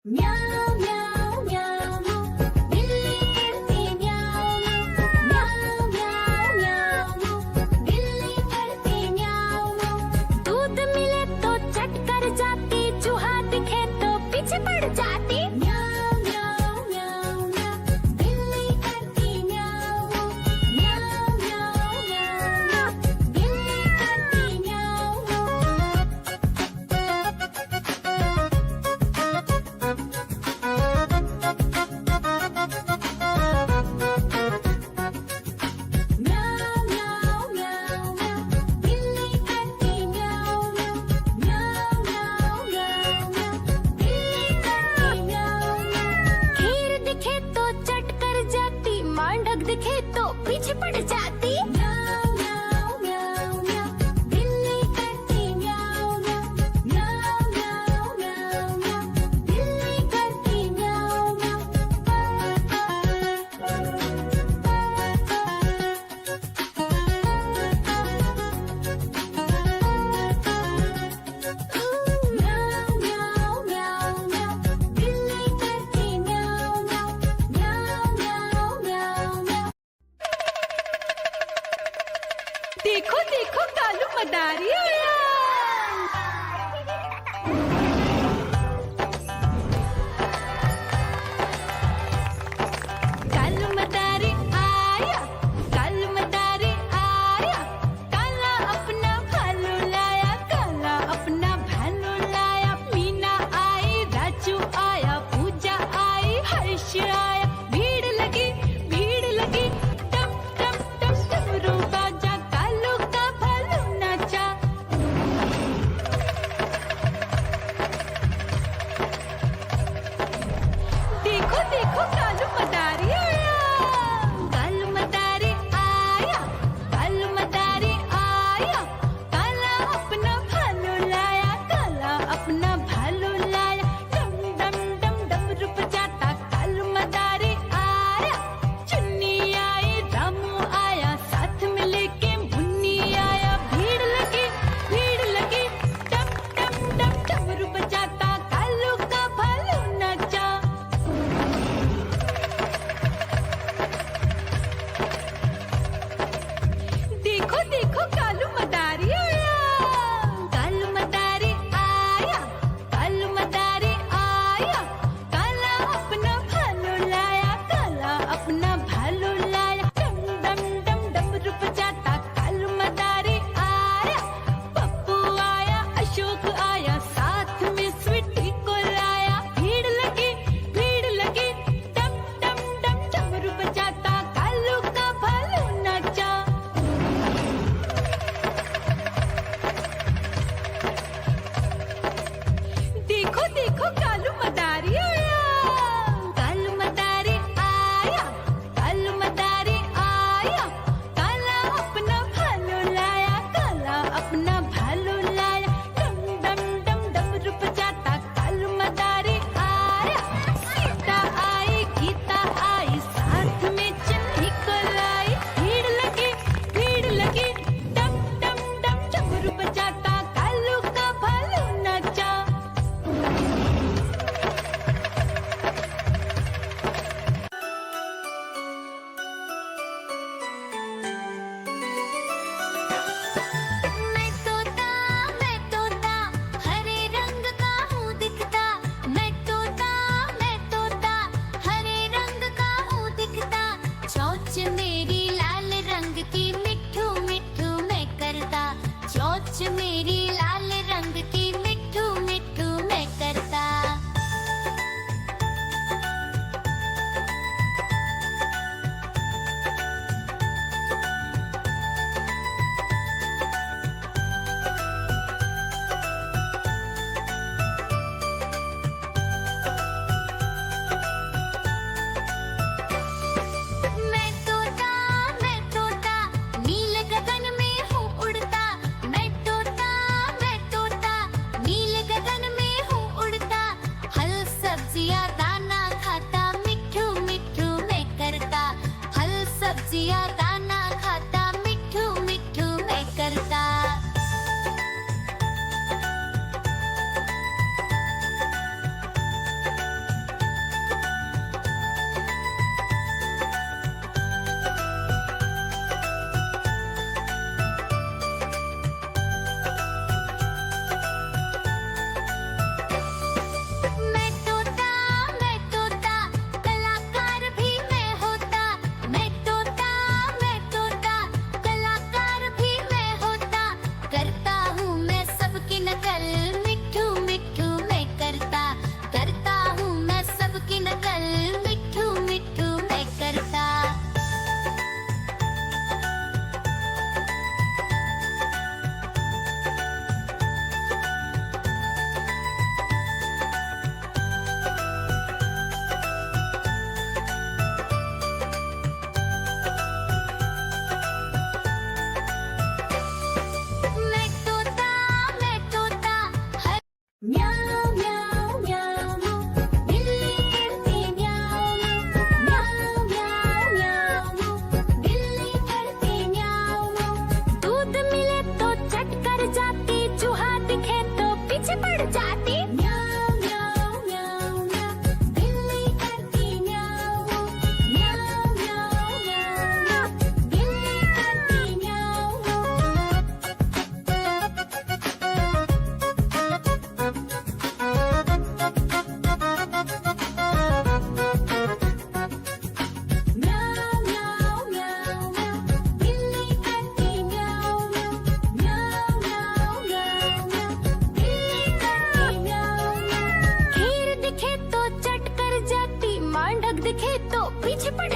म्याऊं म्याऊं म्याऊं बिल्ली करती म्याऊं म्याऊं म्याऊं म्याऊं बिल्ली करती म्याऊं। दूध मिले तो चट कर जाती, चूहा दिखे तो पीछे पड़ जाती। म्याऊं म्याऊं म्याऊं म्याऊं बिल्ली करती म्याऊं म्याऊं म्याऊं म्याऊं बिल्ली करती म्याऊं। म्याऊं म्याऊं म्याऊं म्याऊं बिल्ली करती म्याऊं म्याऊं म्याऊं म्याऊं म्याऊं बिल्ली करती म्याऊं। खीर दिखे तो चट कर जाती, मांडक दिखे तो पीछे पड़ जाती। म्याऊं म्याऊं म्याऊं म्याऊं बिल्ली करती म्याऊं म्याऊं म्याऊं म्याऊं म्याऊं बिल्ली करती म्याऊं म्याऊं। म्याऊं म्याऊं म्याऊं म्याऊं बिल्ली करती म्याऊं म्याऊं म्याऊं म्याऊं म्याऊं म्याऊं। देखो देखो कालू मदारी आया। कालू मदारी आया, कालू मदारी आया। काला अपना भालू लाया, काला अपना भालू लाया। मीना आई, राजू आया, पूजा आई, हर्ष आया। भीड़ लगी टम टम टम डमरू बाजा, कालू का भालू नाचा। देखो देखो कालू मदारी आया, कालू मदारी आया, कालू मदारी आया। काला अपना भालू लाया, काला अपना भालू लाया। डम डम डम डमरू बजाता कालू मदारी आया। चुन्नी आई, रामू आया, साथ में लेके मुन्नी आया। भीड़ लगी टम टम टम डमरू बजाता कालू का भालू नाचा। देखो देखो कालू मदारी आया, कालू मदारी आया, कालू मदारी आया। काला अपना भालू लाया, काला अपना भालू लाया। डम डम डम डमरू बजाता कालू मदारी आया। पप्पू आया, अशोक आया, साथ में स्वीटी को लाया। भीड़ लगी टम टम टम डमरू बजाता कालू का भालू नाचा। देखो देखो कालू मदारी आया, कालू मदारी आया, कालू मदारी आया। काला अपना भालू लाया, काला अपना भालू लाया। डम डम डम डमरू बजाता कालू मदारी आया। सीता आई, गीता आई, साथ में चन्नी को लाई। भीड़ लगी टम टम डम डमरू बजाता कालू का भालू नाचा। मैं तोता हरे रंग का हूँ दिखता। मैं तोता हरे रंग का हूँ दिखता। चोंच मेरी लाल रंग की मिट्ठू मिट्ठू मैं करता। चोंच मेरी लाल रंग की मिट्ठू मिट्ठू मैं करता। मैं तोता नील गगन में हूँ उड़ता। मैं तोता नील गगन में हूँ उड़ता। फल सब्जियाँ दाना खाता, मिट्ठू मिट्ठू मैं करता। फल सब्जियाँ दाना खाता, मिट्ठू मिट्ठू मैं करता। बाघ दिखे तो पीछे पड़